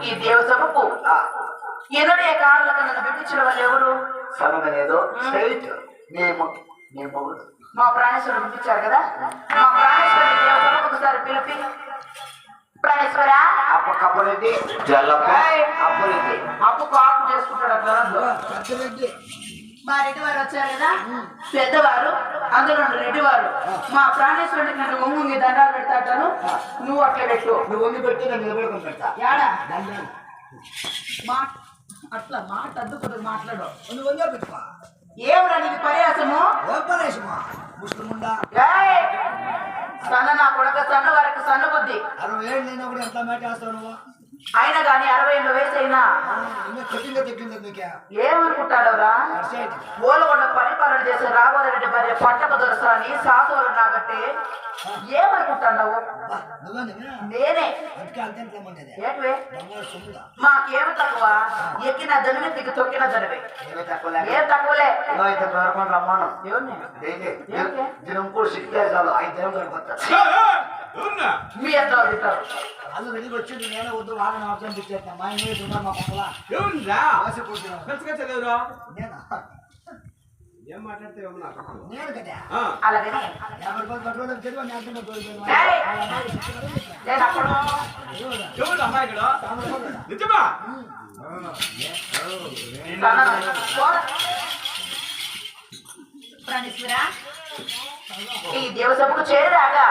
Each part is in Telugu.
ఈ దేవసభకు ఎన్నడే కాళ్ళకు నన్ను పిలిచిన వాళ్ళు ఎవరు? సమమనేదో మా ప్రాణేశ్వరుడు పిలిచారు కదా, మా ప్రాణేశ్వరుడు దేవసభకు ఒకసారి పిలిపి, ప్రాణేశ్వర అప్పకప్పరెడ్డి అప్పు కాపు చేసుకుంటాడు అట్లా. మా రెడ్డి వారు వచ్చారు కదా పెద్దవారు, అందులో రెడ్డివారు మా ప్రాణేశ్వరుడికి నన్ను ఒంగి దండాలు పెడతాను, నువ్వు అట్లా పెట్టు. నువ్వు ఒంగి పెట్టి నన్ను నిలబెట్టుకుని పెడతా. యాడా అట్లా మాట అద్దుకుంటు మాట్లాడు. నువ్వు ఒంగి పెట్టుకో. ఏమరా నీకు పర్యాసము? సన్న నా కొడుక సన్న వరకు సన్న బుద్ధి 60 ఏళ్ళు నేను కూడా ఎంత మాట వేస్తావు నువ్వు? అయినా కానీ 60 ఏళ్ళ వయసు అయినా ఏమనుకుంటాడవరా? ఓలగొండ పరిపాలన చేసి రాఘవరెడ్డి భార్య పట్టక దొరసాని సాధువులు కాబట్టి ఏమనుకుంటావు? నేనే మాకేమి తక్కువ, ఎక్కిన ధనమే దిగి తొక్కిన ధనమే ఏం తక్కువలే. రమ్మను దినం కూడా సిక్కే చాలు 5 దినం సరిపోతారు. మీ ఎంత తింటారు? అది వెలిగి వచ్చింది నేనే వద్దు వాళ్ళని అవసరం తెచ్చేస్తా. మా ఇంట్లో ఉన్నారు మా పక్కల ఏం మాట్లాడితే నేను కదా అలాగనే 50 రూపాయలు పెట్రోల్ చదివా ప్రాణేశ్వరా ఈ దేవసభకు చేరురాగా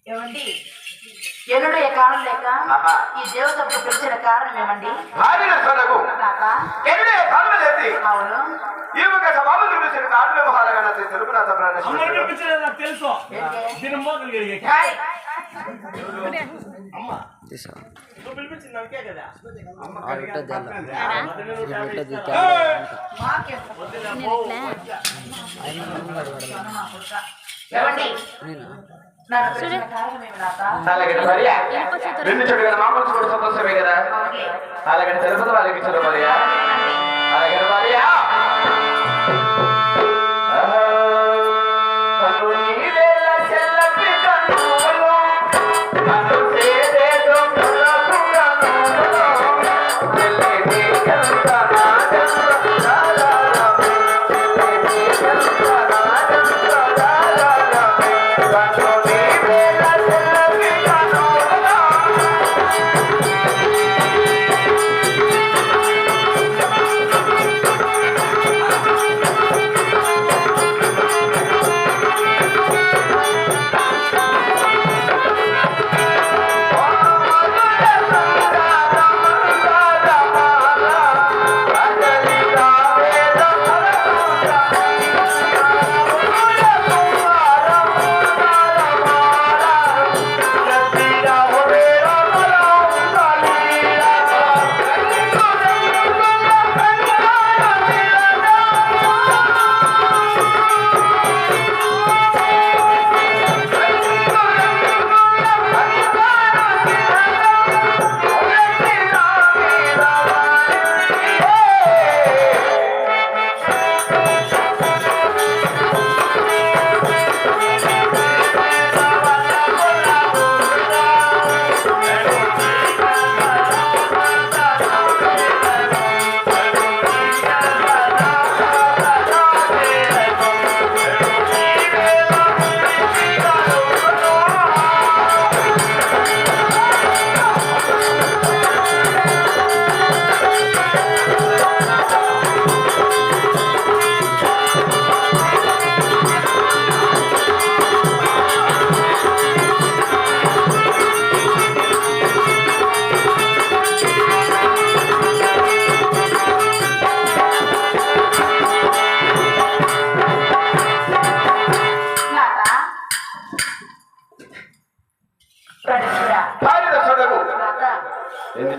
ఏమండి ఎల్లుడు ఏ కారణం లేక ఈ దేవతకు పిలిచిన కారణం ఏమండి? అవును తెలుసు ఏమండి నన్ను పిలిచిన కారణం ఏమి నాత? రెండు చెడు కదా మామూలు చూడు సంతోషమే కదా అలాగే తెలుపదు వాళ్ళకి ఇచ్చారు మరియా అలాగే మరియా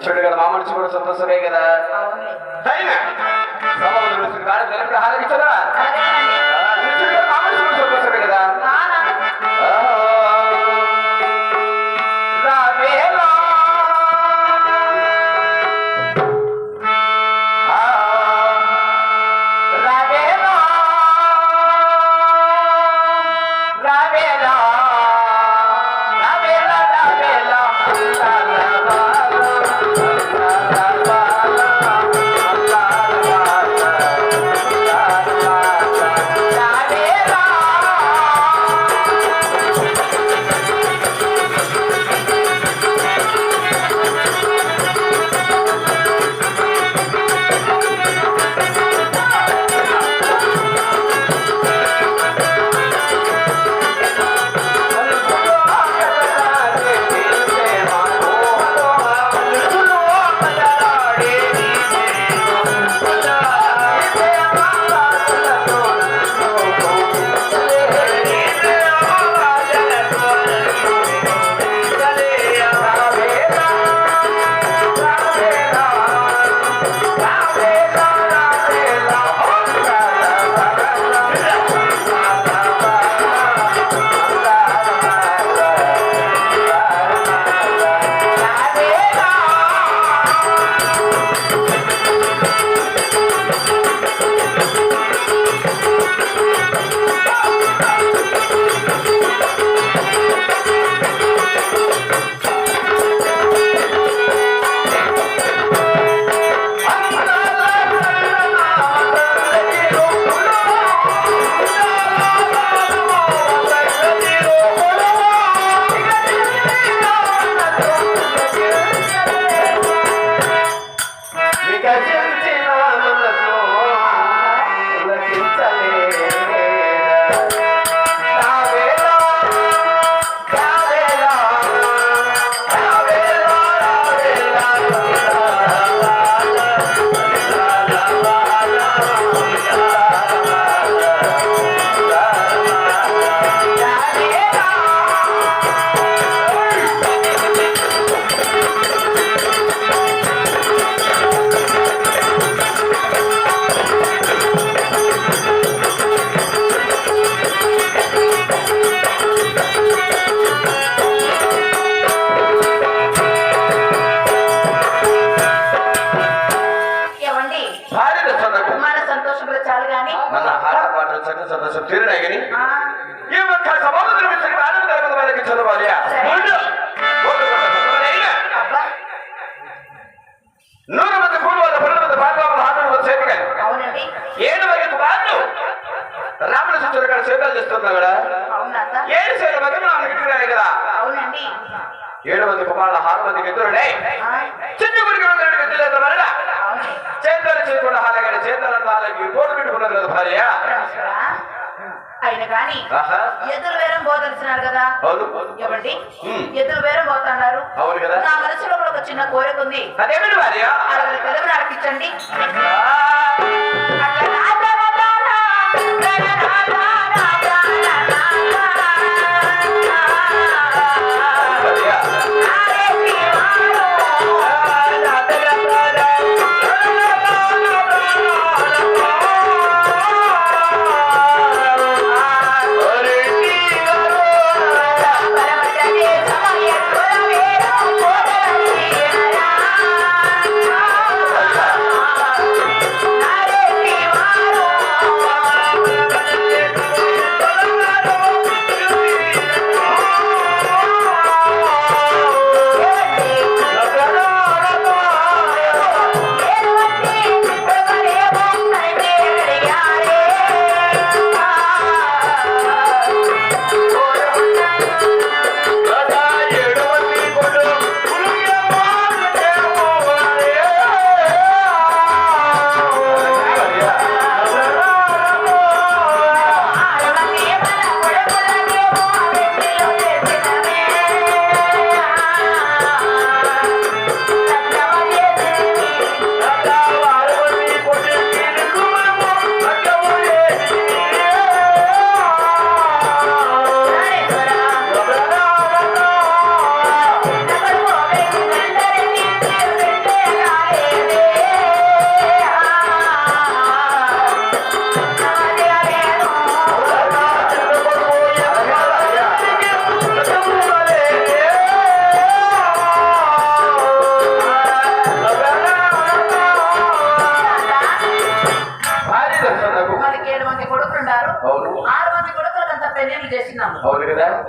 చెడు కదా మామూలు చూడు సంతోషమే కదా హారగించదా మామూలు చూడు సంతోషమే కదా సంతోషం తీరడాగని ఈ ఒక్క సమాధానం నిర్మించక ఆనంద జరుగుతున్న వాళ్ళకి చదవాలి నూరు మంది పూర్వాల 12 మంది పాత్రలు ఆటలు చేపగాలి 7 మంది కుమారులు రాముల శిష్యుడు ఇక్కడ సేవలు చేస్తున్నా కూడా 7 సేవల మధ్య ఆమెకి కదా 7 మంది కుమారుల 6 మందికి ఎదురుడే చిన్న గురికి ఎత్తులేదు మరడా చేతులు చేయకుండా హాలగానే చేతులంతా హాలకి తోడు పెట్టుకున్నారు కదా భార్య అయిన కానీ ఎదురు వేరం పోదలిసినారు కదా ఇవ్వండి ఎదురు వేరం పోతున్నారు నా మనసులో కూడా ఒక చిన్న కోరిక ఉంది అదేమిటి భార్య అలా తెలుగు నడిపించండి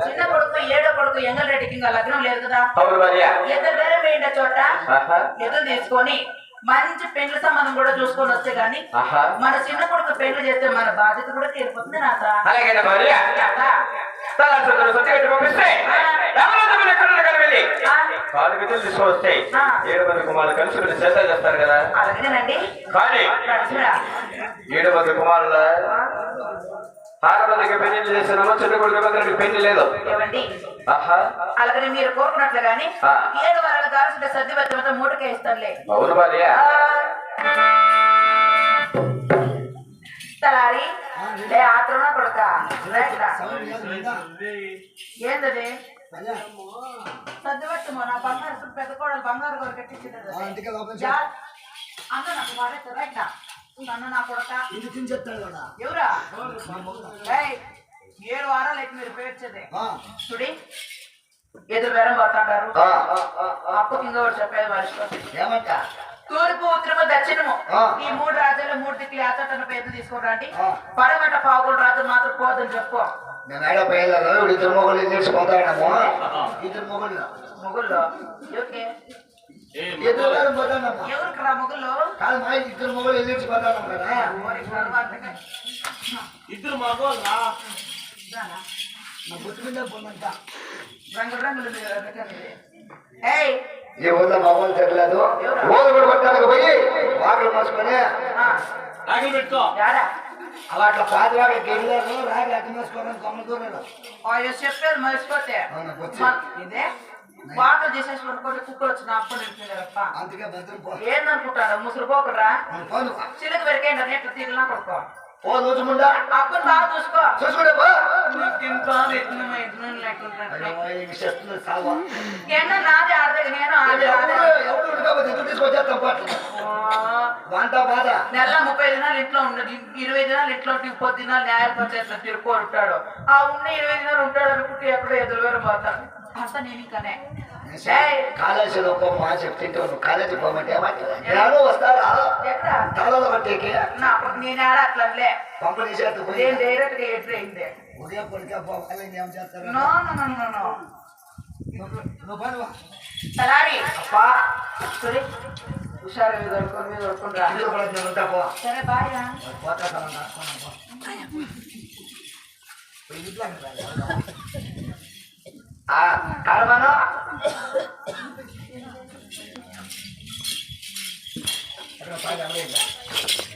చిన్న కొడుకు 7వ కొడుకు ఎంగలరెడ్డికి ఇంకా లగ్నం లేదు కదా ఎదురు వేరే వేయండి చోట ఎదురు తీసుకొని మంచి పెళ్లి సంబంధం కూడా చూసుకొని వస్తే గాని మన చిన్న కొడుకు పెళ్లి చేస్తే మన బాధ్యత కూడా తీరిపోతుంది నాత చేస్తారు కదా అలాగేనండి కానీ 7 మంది కుమారుల 6 మందికి పెళ్లి చేసినామో చిన్న కొడుకు పెళ్లి లేదు అలాగని మీరు కోరుకున్నట్లుగాని 7 వారాల కాల్సిన సర్ది వచ్చి మూటకే ఇస్తారులే అవును భార్య తలారి ఆత్రమ కొడుక ఏంటది సర్ది పట్టుమో నా బంగారు పెద్ద కోడలు బంగారు కూడా కట్టించింది అన్న నాకు వాడేస్తారా ఇట్లా అన్న నా కొడక ఇది తిని చెప్తాడు కూడా ఎవరా ఏయ్, 7 వారాలు అయితే మీరు పేర్చేదే చూడి ఎదురు బేరం పోతాడారు అప్పు కింద ఒకటి చెప్పేది వారి ఏమంట తూర్పు ఉత్తరము దక్షిణము ఈ 3 రాజ్యాలు 3 దిక్కులు యాచటన పేర్లు తీసుకోరండి పడమట పావులు రాజు మాత్రం పోదని చెప్పు నేను ఆడ పోయేలాగా ఇద్దరు మొగలు నిలిచిపోతాడేమో ఇద్దరు మొగలు మొగుల్లో ఓకే ఎదురు పోతాడమ్మా ఎవరికి రా మొగుల్లో కాదు మా ఇద్దరు మొగలు నిలిచిపోతాడు కదా ఇద్దరు మగోళ్ళ నా బుద్ధి మీద పోనంట రంగులు రంగులు ఏయ్ ఈ ఊళ్ళో మగవాళ్ళు తిరగలేదు ఊరు కూడా పట్టడానికి పోయి వాకులు మోసుకొని రాగిలు పెట్టుకో యాడా అట్లా పాతి వాకి గెలిగారు రాగి అట్టి మోసుకోవడానికి కొమ్మ దూరారు అయ్యో చెప్పేది మర్చిపోతే ఇదే వాటర్ చేసేసి పడుకోండి కుక్కలు వచ్చిన అప్పుడు నిలిపోయారప్ప అందుకే భద్రం పో ఏందనుకుంటాడు ముసురు పోకురా పోను చిలుకు పెరికేయండి అన్నట్టు తీరులా కొడుకో ఓ రోజుముండా అప్పుడు బాగా చూసుకో చూసుకుంటే పో చెప్తుంది సాగు ఎన్న నాది ఆడదే నేను ఆడే ఎవరు కాబట్టి ఎదురు తీసుకొచ్చేస్తాం పాటలు వంట బాధ నెల 30 దినాలు ఇంట్లో ఉండదు 20 దినాలు ఇంట్లో 30 దినాలు న్యాయ పంచాయతీలో తిరుక్కో ఉంటాడు ఆ ఉన్న 20 దినాలు ఉంటాడు అనుకుంటే ఎక్కడో ఎదురు వేరు పోతాడు అంతా నేను ఇంకానే కాలేజీలో పోమ్మా చెప్తుంటే కాలేజీ పోమంటే ఏమంటారు వస్తారా ఎక్కడ తలలో పట్టేకి నాకు నేను ఆడ అట్లే పంపిణీ చేస్తూ పోయి నేను డైరెక్ట్ గా ఎట్లయింది ఉదయం కొడుకే పోవాలి ఏం చేస్తారు no no no no no నువ్వు పనువా తలారి అప్పా సరే హుషారు మీద దొరుకుని రా ఇల్లు కూడా నేను ఉంటా పో సరే బాయ్ రా పోతా కాడమాను అక్కడ